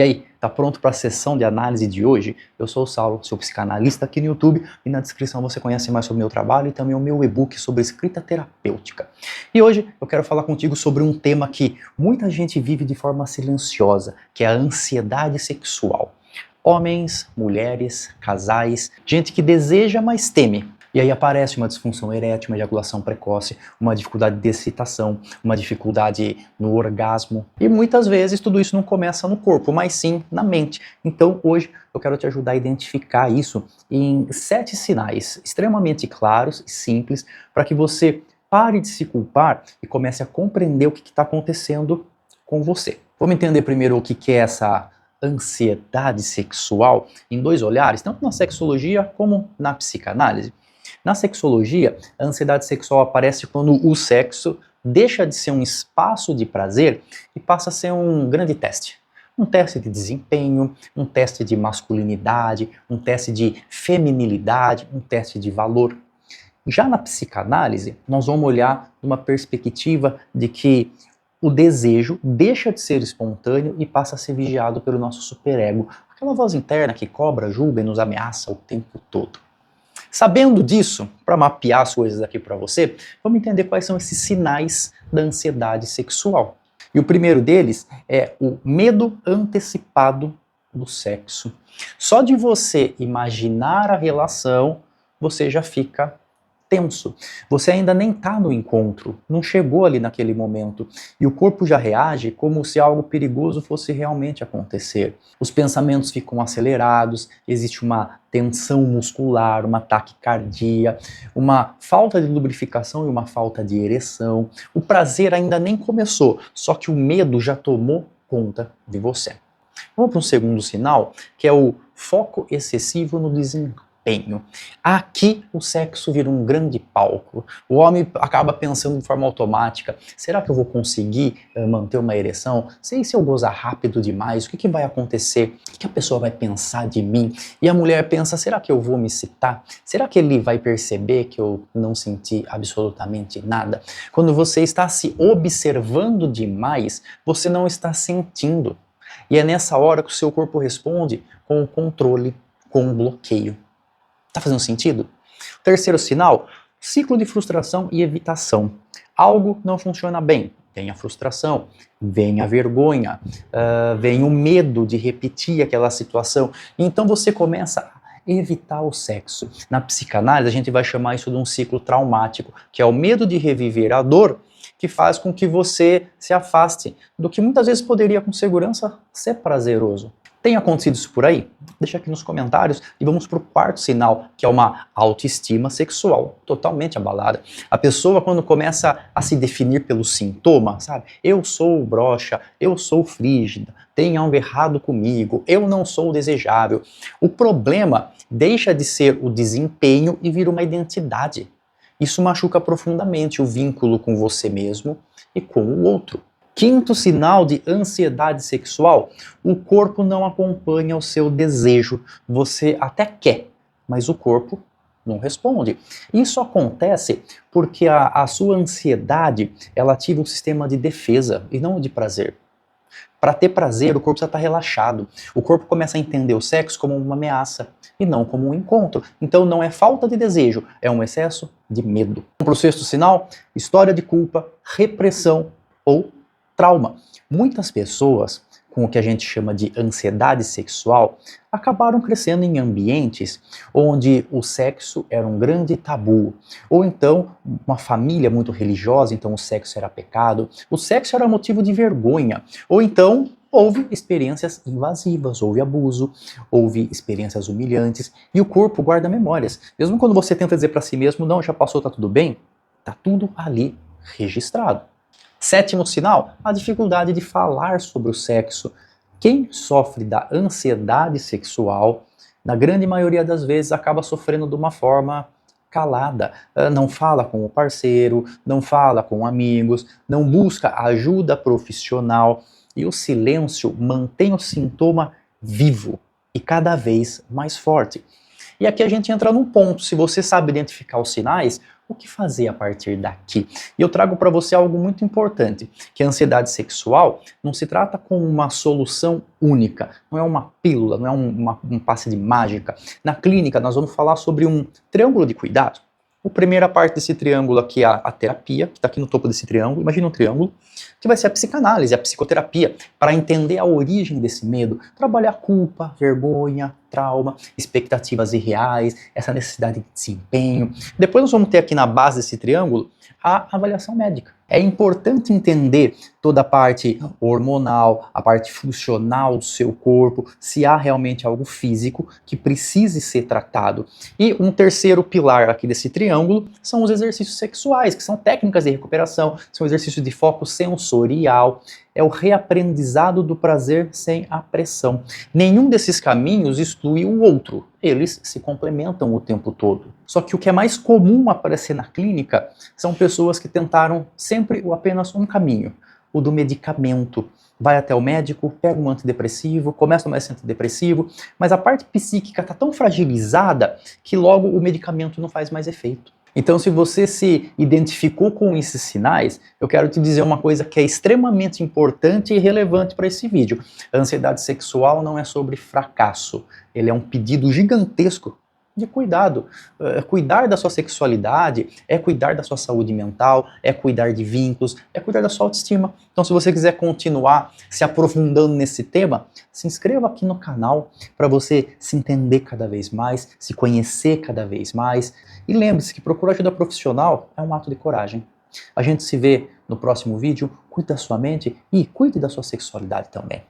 E aí, tá pronto para a sessão de análise de hoje? Eu sou o Saulo, seu psicanalista aqui no YouTube, e na descrição você conhece mais sobre o meu trabalho e também o meu e-book sobre escrita terapêutica. E hoje eu quero falar contigo sobre um tema que muita gente vive de forma silenciosa, que é a ansiedade sexual. Homens, mulheres, casais, gente que deseja, mas teme. E aí aparece uma disfunção erétil, uma ejaculação precoce, uma dificuldade de excitação, uma dificuldade no orgasmo. E muitas vezes tudo isso não começa no corpo, mas sim na mente. Então hoje eu quero te ajudar a identificar isso em 7 sinais extremamente claros e simples para que você pare de se culpar e comece a compreender o que está acontecendo com você. Vamos entender primeiro o que é essa ansiedade sexual em 2 olhares, tanto na sexologia como na psicanálise. Na sexologia, a ansiedade sexual aparece quando o sexo deixa de ser um espaço de prazer e passa a ser um grande teste. Um teste de desempenho, um teste de masculinidade, um teste de feminilidade, um teste de valor. Já na psicanálise, nós vamos olhar numa perspectiva de que o desejo deixa de ser espontâneo e passa a ser vigiado pelo nosso superego, aquela voz interna que cobra, julga e nos ameaça o tempo todo. Sabendo disso, para mapear as coisas aqui para você, vamos entender quais são esses sinais da ansiedade sexual. E o primeiro deles é o medo antecipado do sexo. Só de você imaginar a relação, você já fica tenso. Você ainda nem está no encontro, não chegou ali naquele momento. E o corpo já reage como se algo perigoso fosse realmente acontecer. Os pensamentos ficam acelerados, existe uma tensão muscular, uma taquicardia, uma falta de lubrificação e uma falta de ereção. O prazer ainda nem começou, só que o medo já tomou conta de você. Vamos para um segundo sinal, que é o foco excessivo no desempenho. Aqui o sexo vira um grande palco. O homem acaba pensando de forma automática: será que eu vou conseguir manter uma ereção? Se eu gozar rápido demais, o que vai acontecer? O que a pessoa vai pensar de mim? E a mulher pensa: será que eu vou me excitar? Será que ele vai perceber que eu não senti absolutamente nada? Quando você está se observando demais, você não está sentindo. E é nessa hora que o seu corpo responde com o controle, com o bloqueio. Tá fazendo sentido? Terceiro sinal, ciclo de frustração e evitação. Algo não funciona bem, vem a frustração, vem a vergonha, vem o medo de repetir aquela situação. Então você começa a evitar o sexo. Na psicanálise a gente vai chamar isso de um ciclo traumático, que é o medo de reviver a dor que faz com que você se afaste do que muitas vezes poderia com segurança ser prazeroso. Tem acontecido isso por aí? Deixa aqui nos comentários e vamos para o quarto sinal, que é uma autoestima sexual totalmente abalada. A pessoa, quando começa a se definir pelo sintoma, sabe? Eu sou broxa, eu sou frígida, tem algo errado comigo, eu não sou desejável. O problema deixa de ser o desempenho e vira uma identidade. Isso machuca profundamente o vínculo com você mesmo e com o outro. Quinto sinal de ansiedade sexual, o corpo não acompanha o seu desejo. Você até quer, mas o corpo não responde. Isso acontece porque a sua ansiedade, ela ativa um sistema de defesa e não de prazer. Para ter prazer, o corpo já está relaxado. O corpo começa a entender o sexo como uma ameaça e não como um encontro. Então não é falta de desejo, é um excesso de medo. Para o sexto sinal, história de culpa, repressão ou trauma. Muitas pessoas com o que a gente chama de ansiedade sexual acabaram crescendo em ambientes onde o sexo era um grande tabu. Ou então, uma família muito religiosa, então o sexo era pecado, o sexo era motivo de vergonha. Ou então, houve experiências invasivas, houve abuso, houve experiências humilhantes, e o corpo guarda memórias. Mesmo quando você tenta dizer para si mesmo: não, já passou, tá tudo bem, tá tudo ali registrado. Sétimo sinal, a dificuldade de falar sobre o sexo. Quem sofre da ansiedade sexual, na grande maioria das vezes, acaba sofrendo de uma forma calada. Não fala com o parceiro, não fala com amigos, não busca ajuda profissional. E o silêncio mantém o sintoma vivo e cada vez mais forte. E aqui a gente entra num ponto: se você sabe identificar os sinais, O que fazer a partir daqui? E eu trago para você algo muito importante, que a ansiedade sexual não se trata com uma solução única, não é uma pílula, não é um passe de mágica. Na clínica nós vamos falar sobre um triângulo de cuidado. A primeira parte desse triângulo aqui é a terapia, que está aqui no topo desse triângulo, imagina um triângulo, que vai ser a psicanálise, a psicoterapia, para entender a origem desse medo, trabalhar culpa, vergonha, trauma, expectativas irreais, essa necessidade de desempenho. Depois nós vamos ter aqui na base desse triângulo a avaliação médica. É importante entender toda a parte hormonal, a parte funcional do seu corpo, se há realmente algo físico que precise ser tratado. E um terceiro pilar aqui desse triângulo são os exercícios sexuais, que são técnicas de recuperação, são exercícios de foco sensorial, é o reaprendizado do prazer sem a pressão. Nenhum desses caminhos exclui o outro, eles se complementam o tempo todo. Só que o que é mais comum aparecer na clínica são pessoas que tentaram sempre apenas um caminho, o do medicamento. Vai até o médico, pega um antidepressivo, começa a tomar esse antidepressivo, mas a parte psíquica está tão fragilizada que logo o medicamento não faz mais efeito. Então, se você se identificou com esses sinais, eu quero te dizer uma coisa que é extremamente importante e relevante para esse vídeo. A ansiedade sexual não é sobre fracasso, ele é um pedido gigantesco de cuidado. Cuidar da sua sexualidade é cuidar da sua saúde mental, é cuidar de vínculos, é cuidar da sua autoestima. Então, se você quiser continuar se aprofundando nesse tema, se inscreva aqui no canal para você se entender cada vez mais, se conhecer cada vez mais. E lembre-se que procurar ajuda profissional é um ato de coragem. A gente se vê no próximo vídeo. Cuide da sua mente e cuide da sua sexualidade também.